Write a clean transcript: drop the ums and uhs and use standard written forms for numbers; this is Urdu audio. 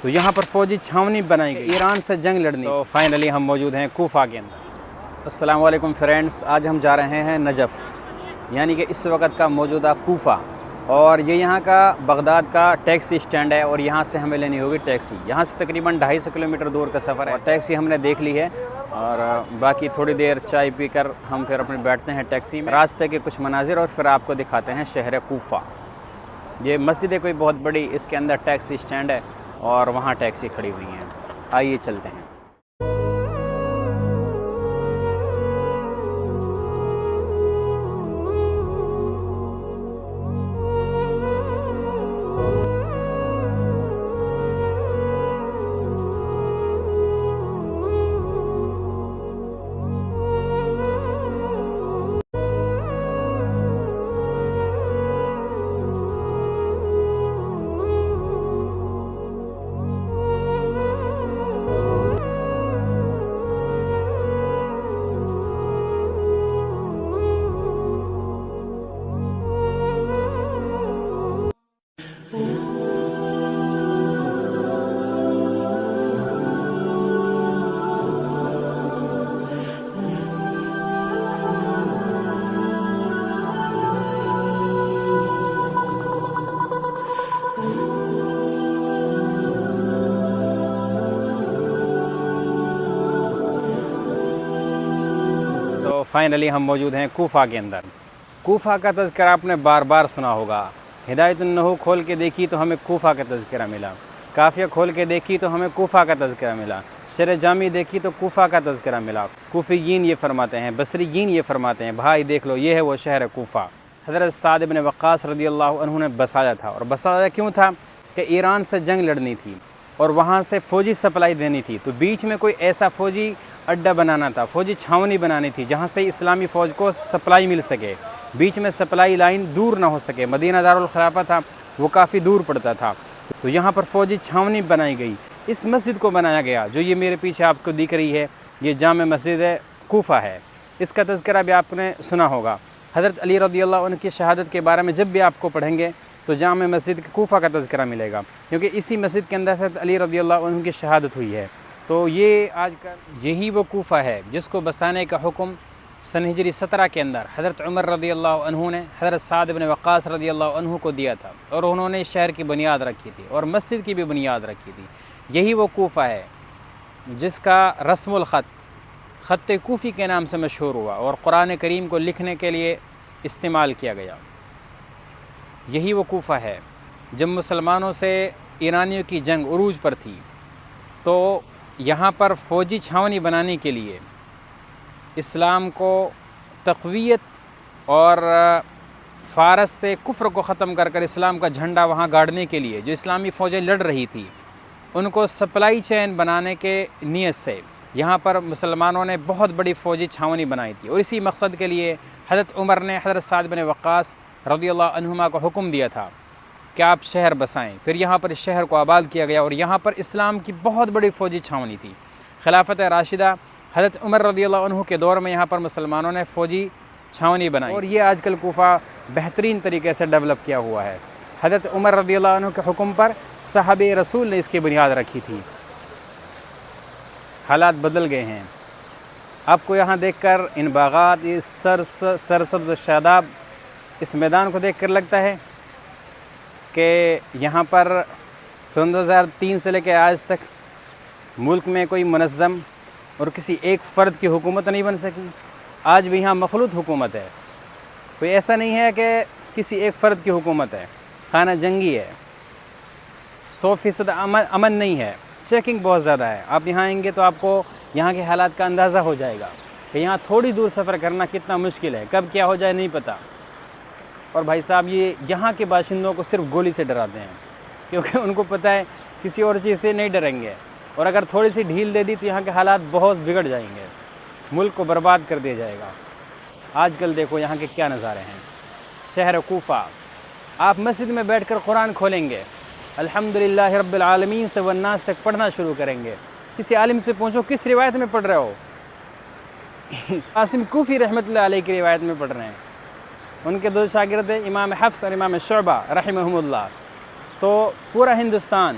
تو یہاں پر فوجی چھاونی بنائی گئی ایران سے جنگ لڑنی. تو فائنلی ہم موجود ہیں کوفہ کے اندر. السلام علیکم فرینڈس، آج ہم جا رہے ہیں نجف، یعنی کہ اس وقت کا موجودہ کوفہ، اور یہ یہاں کا بغداد کا ٹیکسی اسٹینڈ ہے، اور یہاں سے ہمیں لینی ہوگی ٹیکسی. یہاں سے تقریباً 250 کلومیٹر دور کا سفر ہے، اور ٹیکسی ہم نے دیکھ لی ہے، اور باقی تھوڑی دیر چائے پی کر ہم پھر اپنے بیٹھتے ہیں ٹیکسی میں. راستے کے کچھ مناظر اور پھر آپ کو دکھاتے ہیں شہر کوفہ. یہ مسجد ہے کوئی بہت بڑی، اس کے اندر ٹیکسی اسٹینڈ ہے اور وہاں ٹیکسی کھڑی ہوئی ہیں. آئیے چلتے ہیں. تو فائنلی ہم موجود ہیں کوفہ کے اندر. کوفہ کا تذکرہ آپ نے بار بار سنا ہوگا. ہدایت النحو کھول کے دیکھی تو ہمیں کوفہ کا تذکرہ ملا، کافیہ کھول کے دیکھی تو ہمیں کوفہ کا تذکرہ ملا، شرح جامی دیکھی تو کوفہ کا تذکرہ ملا. کوفیین یہ فرماتے ہیں، بصریین یہ فرماتے ہیں، بھائی دیکھ لو یہ ہے وہ شہر کوفہ. حضرت سعد بن وقاص رضی اللہ عنہ نے بسایا تھا، اور بسایا کیوں تھا کہ ایران سے جنگ لڑنی تھی اور وہاں سے فوجی سپلائی دینی تھی. تو بیچ میں کوئی ایسا فوجی اڈہ بنانا تھا، فوجی چھاونی بنانی تھی جہاں سے اسلامی فوج کو سپلائی مل سکے، بیچ میں سپلائی لائن دور نہ ہو سکے. مدینہ دارالخلافہ تھا، وہ کافی دور پڑتا تھا، تو یہاں پر فوجی چھاونی بنائی گئی. اس مسجد کو بنایا گیا جو یہ میرے پیچھے آپ کو دکھ رہی ہے، یہ جامع مسجد ہے کوفہ ہے. اس کا تذکرہ بھی آپ نے سنا ہوگا. حضرت علی رضی اللہ عنہ کی شہادت کے بارے میں جب بھی آپ کو پڑھیں گے تو جامع مسجد کوفہ کا تذکرہ ملے گا، کیونکہ اسی مسجد کے اندر حضرت علی رضی اللہ عنہ کی شہادت ہوئی ہے. تو یہ آج کل یہی وہ کوفہ ہے جس کو بسانے کا حکم سن ہجری 17 کے اندر حضرت عمر رضی اللہ عنہ نے حضرت سعد بن وقاص رضی اللہ عنہ کو دیا تھا، اور انہوں نے شہر کی بنیاد رکھی تھی اور مسجد کی بھی بنیاد رکھی تھی. یہی وہ کوفہ ہے جس کا رسم الخط خط کوفی کے نام سے مشہور ہوا اور قرآن کریم کو لکھنے کے لیے استعمال کیا گیا. یہی وہ کوفہ ہے. جب مسلمانوں سے ایرانیوں کی جنگ عروج پر تھی تو یہاں پر فوجی چھاونی بنانے کے لیے اسلام کو تقویت اور فارس سے کفر کو ختم کر کر اسلام کا جھنڈا وہاں گاڑنے کے لیے جو اسلامی فوجیں لڑ رہی تھی ان کو سپلائی چین بنانے کے نیت سے یہاں پر مسلمانوں نے بہت بڑی فوجی چھاونی بنائی تھی. اور اسی مقصد کے لیے حضرت عمر نے حضرت سعد بن وقاص رضی اللہ عنہما کو حکم دیا تھا کہ آپ شہر بسائیں. پھر یہاں پر اس شہر کو آباد کیا گیا، اور یہاں پر اسلام کی بہت بڑی فوجی چھاونی تھی. خلافت راشدہ حضرت عمر رضی اللہ عنہ کے دور میں یہاں پر مسلمانوں نے فوجی چھاونی بنائی، اور یہ آج کل کوفہ بہترین طریقے سے ڈیولپ کیا ہوا ہے. حضرت عمر رضی اللہ عنہ کے حکم پر صحابہ رسول نے اس کی بنیاد رکھی تھی. حالات بدل گئے ہیں. آپ کو یہاں دیکھ کر ان باغات، اس سرسبز و شاداب اس میدان کو دیکھ کر لگتا ہے کہ یہاں پر سن 2003 سے لے کے آج تک ملک میں کوئی منظم اور کسی ایک فرد کی حکومت نہیں بن سکی. آج بھی یہاں مخلوط حکومت ہے. کوئی ایسا نہیں ہے کہ کسی ایک فرد کی حکومت ہے. خانہ جنگی ہے، 100% امن نہیں ہے، چیکنگ بہت زیادہ ہے. آپ یہاں آئیں گے تو آپ کو یہاں کے حالات کا اندازہ ہو جائے گا کہ یہاں تھوڑی دور سفر کرنا کتنا مشکل ہے، کب کیا ہو جائے نہیں پتہ. اور بھائی صاحب یہ یہاں کے باشندوں کو صرف گولی سے ڈراتے ہیں، کیونکہ ان کو پتہ ہے کسی اور چیز سے نہیں ڈریں گے، اور اگر تھوڑی سی ڈھیل دے دی تو یہاں کے حالات بہت بگڑ جائیں گے، ملک کو برباد کر دیا جائے گا. آج کل دیکھو یہاں کے کیا نظارے ہیں. شہر کوفہ، آپ مسجد میں بیٹھ کر قرآن کھولیں گے، الحمدللہ رب العالمین سے والناس تک پڑھنا شروع کریں گے. کسی عالم سے پوچھو کس روایت میں پڑھ رہے ہو، قاسم کوفی رحمۃ اللہ علیہ کی روایت میں پڑھ رہے ہیں. ان کے 2 شاگرد امام حفص اور امام شعبہ رحمہم اللہ. تو پورا ہندوستان،